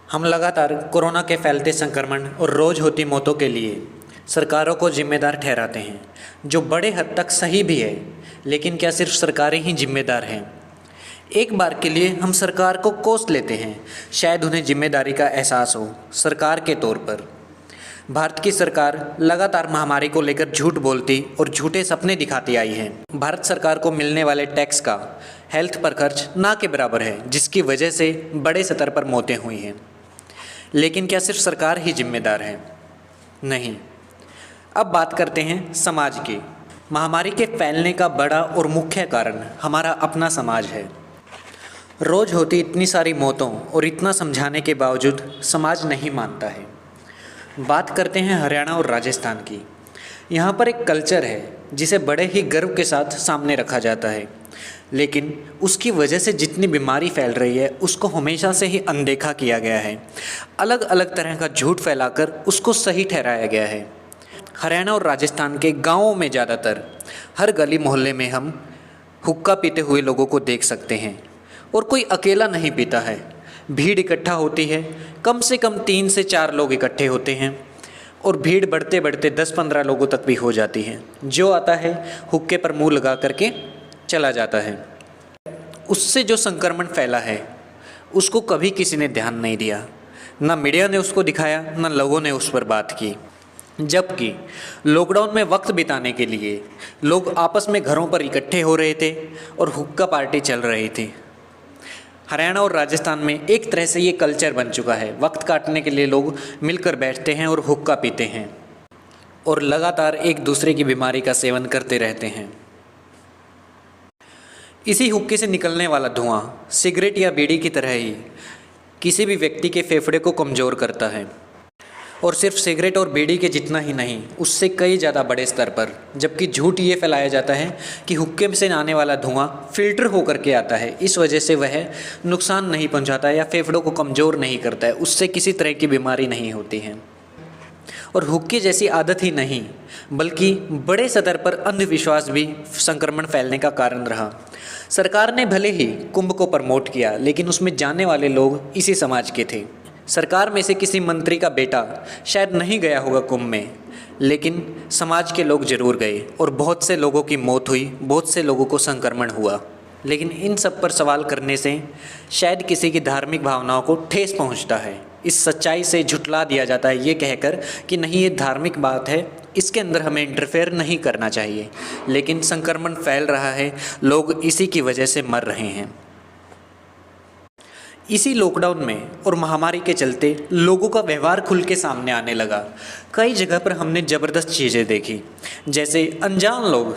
हम लगातार कोरोना के फैलते संक्रमण और रोज़ होती मौतों के लिए सरकारों को जिम्मेदार ठहराते हैं, जो बड़े हद तक सही भी है। लेकिन क्या सिर्फ सरकारें ही जिम्मेदार हैं? एक बार के लिए हम सरकार को कोस लेते हैं, शायद उन्हें जिम्मेदारी का एहसास हो। सरकार के तौर पर भारत की सरकार लगातार महामारी को लेकर झूठ बोलती और झूठे सपने दिखाती आई है। भारत सरकार को मिलने वाले टैक्स का हेल्थ पर खर्च ना के बराबर है, जिसकी वजह से बड़े स्तर पर मौतें हुई हैं। लेकिन क्या सिर्फ सरकार ही जिम्मेदार है? नहीं। अब बात करते हैं समाज की। महामारी के फैलने का बड़ा और मुख्य कारण हमारा अपना समाज है। रोज़ होती इतनी सारी मौतों और इतना समझाने के बावजूद समाज नहीं मानता है। बात करते हैं हरियाणा और राजस्थान की। यहाँ पर एक कल्चर है जिसे बड़े ही गर्व के साथ सामने रखा जाता है, लेकिन उसकी वजह से जितनी बीमारी फैल रही है उसको हमेशा से ही अनदेखा किया गया है। अलग अलग तरह का झूठ फैलाकर उसको सही ठहराया गया है। हरियाणा और राजस्थान के गाँवों में ज़्यादातर हर गली मोहल्ले में हम हुक्का पीते हुए लोगों को देख सकते हैं, और कोई अकेला नहीं पीता है। भीड़ इकट्ठा होती है, कम से कम 3 से 4 लोग इकट्ठे होते हैं, और भीड़ बढ़ते बढ़ते 10-15 लोगों तक भी हो जाती है। जो आता है हुक्के पर मुंह लगा करके चला जाता है। उससे जो संक्रमण फैला है उसको कभी किसी ने ध्यान नहीं दिया, ना मीडिया ने उसको दिखाया, ना लोगों ने उस पर बात की। जबकि लॉकडाउन में वक्त बिताने के लिए लोग आपस में घरों पर इकट्ठे हो रहे थे और हुक्का पार्टी चल रही थी। हरियाणा और राजस्थान में एक तरह से ये कल्चर बन चुका है। वक्त काटने के लिए लोग मिलकर बैठते हैं और हुक्का पीते हैं और लगातार एक दूसरे की बीमारी का सेवन करते रहते हैं। इसी हुक्के से निकलने वाला धुआं सिगरेट या बीड़ी की तरह ही किसी भी व्यक्ति के फेफड़े को कमज़ोर करता है, और सिर्फ सिगरेट और बीड़ी के जितना ही नहीं, उससे कई ज़्यादा बड़े स्तर पर। जबकि झूठ ये फैलाया जाता है कि हुक्के से आने वाला धुआं फिल्टर होकर के आता है, इस वजह से वह नुकसान नहीं पहुंचाता या फेफड़ों को कमज़ोर नहीं करता है, उससे किसी तरह की बीमारी नहीं होती है। और हुक्के जैसी आदत ही नहीं, बल्कि बड़े स्तर पर अंधविश्वास भी संक्रमण फैलने का कारण रहा। सरकार ने भले ही कुंभ को प्रमोट किया, लेकिन उसमें जाने वाले लोग इसी समाज के थे। सरकार में से किसी मंत्री का बेटा शायद नहीं गया होगा कुंभ में, लेकिन समाज के लोग जरूर गए और बहुत से लोगों की मौत हुई, बहुत से लोगों को संक्रमण हुआ। लेकिन इन सब पर सवाल करने से शायद किसी की धार्मिक भावनाओं को ठेस पहुंचता है। इस सच्चाई से झुठला दिया जाता है ये कहकर कि नहीं, ये धार्मिक बात है, इसके अंदर हमें इंटरफेयर नहीं करना चाहिए। लेकिन संक्रमण फैल रहा है, लोग इसी की वजह से मर रहे हैं। इसी लॉकडाउन में और महामारी के चलते लोगों का व्यवहार खुल के सामने आने लगा। कई जगह पर हमने ज़बरदस्त चीज़ें देखी, जैसे अनजान लोग,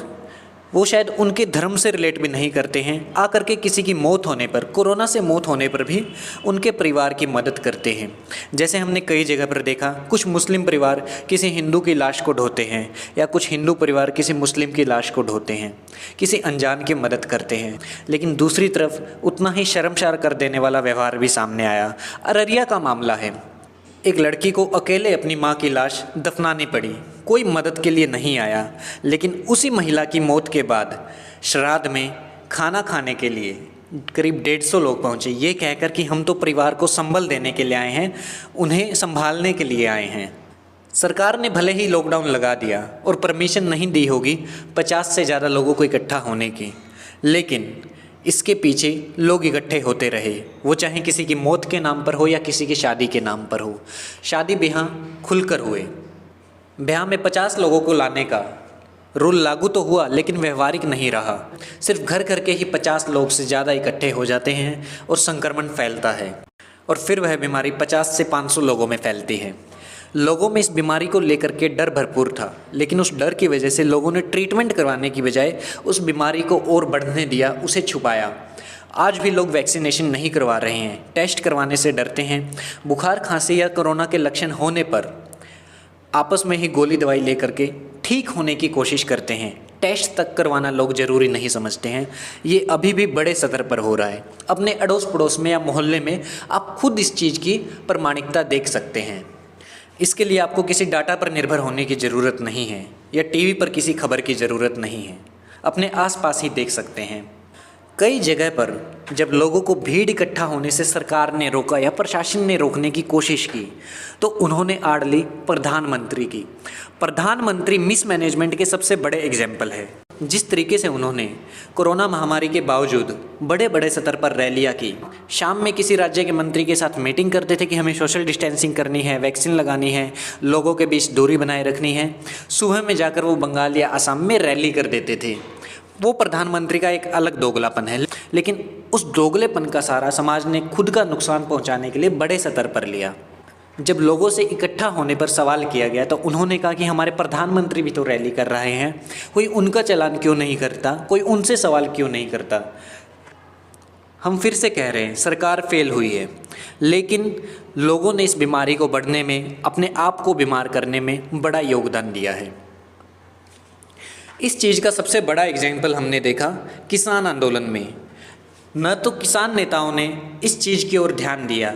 वो शायद उनके धर्म से रिलेट भी नहीं करते हैं, आकर के किसी की मौत होने पर, कोरोना से मौत होने पर भी उनके परिवार की मदद करते हैं। जैसे हमने कई जगह पर देखा, कुछ मुस्लिम परिवार किसी हिंदू की लाश को ढोते हैं, या कुछ हिंदू परिवार किसी मुस्लिम की लाश को ढोते हैं, किसी अनजान की मदद करते हैं। लेकिन दूसरी तरफ उतना ही शर्मसार कर देने वाला व्यवहार भी सामने आया। अररिया का मामला है। एक लड़की को अकेले अपनी माँ की लाश दफनानी पड़ी, कोई मदद के लिए नहीं आया। लेकिन उसी महिला की मौत के बाद श्राद्ध में खाना खाने के लिए करीब 150 लोग पहुँचे, ये कहकर कि हम तो परिवार को संबल देने के लिए आए हैं, उन्हें संभालने के लिए आए हैं। सरकार ने भले ही लॉकडाउन लगा दिया और परमिशन नहीं दी होगी 50 से ज़्यादा लोगों को इकट्ठा होने की, लेकिन इसके पीछे लोग इकट्ठे होते रहे, वो चाहे किसी की मौत के नाम पर हो या किसी की शादी के नाम पर हो। शादी ब्याह खुलकर हुए, ब्याह में 50 लोगों को लाने का रूल लागू तो हुआ, लेकिन व्यवहारिक नहीं रहा। सिर्फ घर करके ही 50 लोग से ज़्यादा इकट्ठे हो जाते हैं और संक्रमण फैलता है, और फिर वह बीमारी 50 से 500 लोगों में फैलती है। लोगों में इस बीमारी को लेकर के डर भरपूर था, लेकिन उस डर की वजह से लोगों ने ट्रीटमेंट करवाने की बजाय उस बीमारी को और बढ़ने दिया, उसे छुपाया। आज भी लोग वैक्सीनेशन नहीं करवा रहे हैं, टेस्ट करवाने से डरते हैं। बुखार, खांसी या कोरोना के लक्षण होने पर आपस में ही गोली दवाई लेकर के ठीक होने की कोशिश करते हैं। टेस्ट तक करवाना लोग ज़रूरी नहीं समझते हैं। ये अभी भी बड़े स्तर पर हो रहा है। अपने अड़ोस पड़ोस में या मोहल्ले में आप खुद इस चीज़ की प्रमाणिकता देख सकते हैं। इसके लिए आपको किसी डाटा पर निर्भर होने की ज़रूरत नहीं है, या टीवी पर किसी खबर की ज़रूरत नहीं है, अपने आसपास ही देख सकते हैं। कई जगह पर जब लोगों को भीड़ इकट्ठा होने से सरकार ने रोका या प्रशासन ने रोकने की कोशिश की तो उन्होंने आड़ ली प्रधानमंत्री की। प्रधानमंत्री मिसमैनेजमेंट के सबसे बड़े एग्जाम्पल है। जिस तरीके से उन्होंने कोरोना महामारी के बावजूद बड़े बड़े स्तर पर रैलियां की, शाम में किसी राज्य के मंत्री के साथ मीटिंग करते थे कि हमें सोशल डिस्टेंसिंग करनी है, वैक्सीन लगानी है, लोगों के बीच दूरी बनाए रखनी है, सुबह में जाकर वो बंगाल या असम में रैली कर देते थे। वो प्रधानमंत्री का एक अलग दोगलापन है, लेकिन उस दोगलेपन का सारा समाज ने खुद का नुकसान पहुंचाने के लिए बड़े स्तर पर लिया। जब लोगों से इकट्ठा होने पर सवाल किया गया तो उन्होंने कहा कि हमारे प्रधानमंत्री भी तो रैली कर रहे हैं, कोई उनका चालान क्यों नहीं करता, कोई उनसे सवाल क्यों नहीं करता। हम फिर से कह रहे हैं, सरकार फेल हुई है, लेकिन लोगों ने इस बीमारी को बढ़ने में, अपने आप को बीमार करने में बड़ा योगदान दिया है। इस चीज़ का सबसे बड़ा एग्जाम्पल हमने देखा किसान आंदोलन में। न तो किसान नेताओं ने इस चीज़ की ओर ध्यान दिया।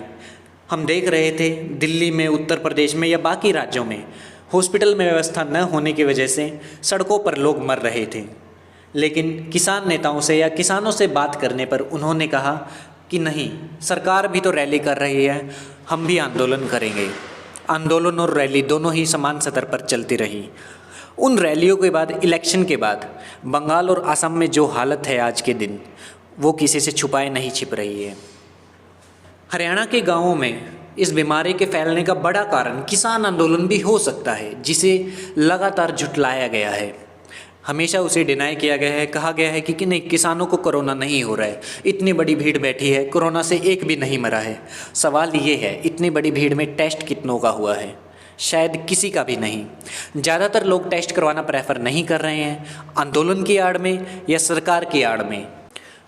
हम देख रहे थे दिल्ली में, उत्तर प्रदेश में या बाकी राज्यों में हॉस्पिटल में व्यवस्था न होने की वजह से सड़कों पर लोग मर रहे थे, लेकिन किसान नेताओं से या किसानों से बात करने पर उन्होंने कहा कि नहीं, सरकार भी तो रैली कर रही है, हम भी आंदोलन करेंगे। आंदोलन और रैली दोनों ही समान स्तर पर चलती रही। उन रैलियों के बाद, इलेक्शन के बाद बंगाल और असम में जो हालत है आज के दिन, वो किसी से छुपाए नहीं छिप रही है। हरियाणा के गांवों में इस बीमारी के फैलने का बड़ा कारण किसान आंदोलन भी हो सकता है, जिसे लगातार झुठलाया गया है। हमेशा उसे डिनाई किया गया है, कहा गया है कि नहीं, किसानों को कोरोना नहीं हो रहा है, इतनी बड़ी भीड़ बैठी है, कोरोना से एक भी नहीं मरा है। सवाल ये है, इतनी बड़ी भीड़ में टेस्ट कितनों का हुआ है? शायद किसी का भी नहीं। ज़्यादातर लोग टेस्ट करवाना प्रेफर नहीं कर रहे हैं, आंदोलन की आड़ में या सरकार की आड़ में।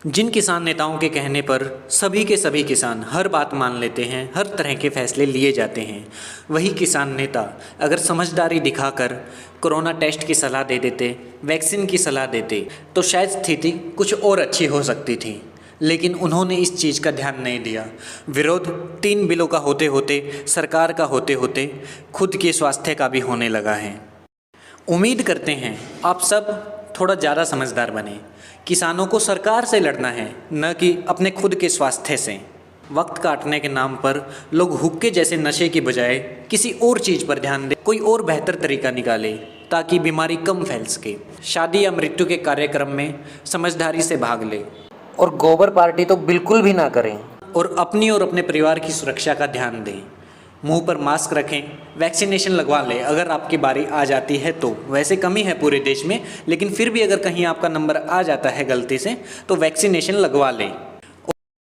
जिन किसान नेताओं के कहने पर सभी के सभी किसान हर बात मान लेते हैं, हर तरह के फैसले लिए जाते हैं, वही किसान नेता अगर समझदारी दिखाकर कोरोना टेस्ट की सलाह दे देते, वैक्सीन की सलाह देते, तो शायद स्थिति कुछ और अच्छी हो सकती थी। लेकिन उन्होंने इस चीज़ का ध्यान नहीं दिया। विरोध 3 बिलों का होते होते, सरकार का होते होते, खुद के स्वास्थ्य का भी होने लगा है। उम्मीद करते हैं आप सब थोड़ा ज़्यादा समझदार बने। किसानों को सरकार से लड़ना है, न कि अपने खुद के स्वास्थ्य से। वक्त काटने के नाम पर लोग हुक्के जैसे नशे की बजाय किसी और चीज़ पर ध्यान दें, कोई और बेहतर तरीका निकाले ताकि बीमारी कम फैल सके। शादी या मृत्यु के कार्यक्रम में समझदारी से भाग ले और गोबर पार्टी तो बिल्कुल भी ना करें, और अपनी और अपने परिवार की सुरक्षा का ध्यान दें। मुंह पर मास्क रखें, वैक्सीनेशन लगवा लें अगर आपकी बारी आ जाती है तो। वैसे कमी है पूरे देश में, लेकिन फिर भी अगर कहीं आपका नंबर आ जाता है गलती से तो वैक्सीनेशन लगवा लें।